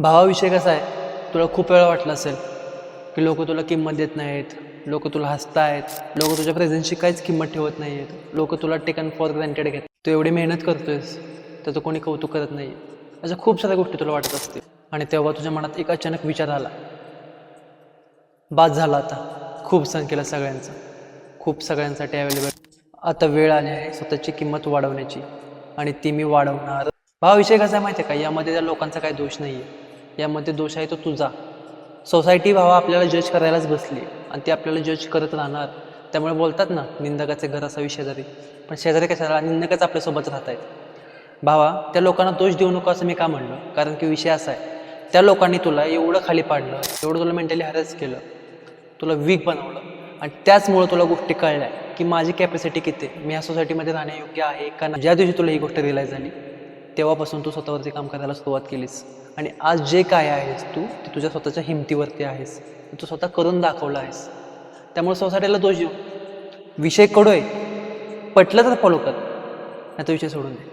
भावाविषयी कसा आहे, तुला खूप वेळा वाटलं असेल की लोक तुला किंमत देत नाहीत, लोक तुला हसतायत, लोक तुझ्या प्रेझेन्सची काहीच किंमत ठेवत नाही आहेत, लोक तुला टेकन फॉर ग्रँटेड घेत. तू एवढी मेहनत करतोयस त्याचं कोणी कौतुक करत नाही. अशा खूप साऱ्या गोष्टी तुला वाटत असतील आणि तेव्हा तुझ्या मनात एक अचानक विचार आला, बाद झाला आता, खूप सण केलं सगळ्यांचं, खूप सगळ्यांसाठी अवेलेबल, आता वेळ आली आहे स्वतःची किंमत वाढवण्याची आणि ती मी वाढवणार. भावाविषयी कसं आहे माहिती आहे का, यामध्ये त्या लोकांचा काही दोष नाही आहे, यामध्ये दोष आहे तो तुझा. सोसायटी भावा आपल्याला जज करायलाच बसली आणि ती आपल्याला जज करत राहणार. त्यामुळे बोलतात ना, निंदकाचे घर असावी शेजारी, पण शेजारी कशाला, निंदकच आपल्यासोबत राहत आहेत. भावा, त्या लोकांना दोष देऊ नको असं मी का म्हणलं, कारण की विषय असा आहे, त्या लोकांनी तुला एवढं खाली पाडलं, एवढं तुला मेंटली हॅरेस केलं, तुला वीक बनवलं आणि त्याचमुळं तुला गोष्टी कळल्या की माझी कॅपॅसिटी किती आहे, मी ह्या सोसायटीमध्ये राहण्यायोग्य आहे का नाही. ज्या दिवशी तुला ही गोष्ट रिअलाईज झाली तेव्हापासून तू स्वतःवरती काम करायला सुरुवात केलीस आणि आज जे काय आहेस तू, ते तुझ्या स्वतःच्या हिमतीवरती आहेस, तू स्वतः करून दाखवलं आहेस. त्यामुळे सोसायटीला दोष देऊ, विषय कडू आहे, पटलं तर फॉलो कर, नाही तर विषय सोडून दे.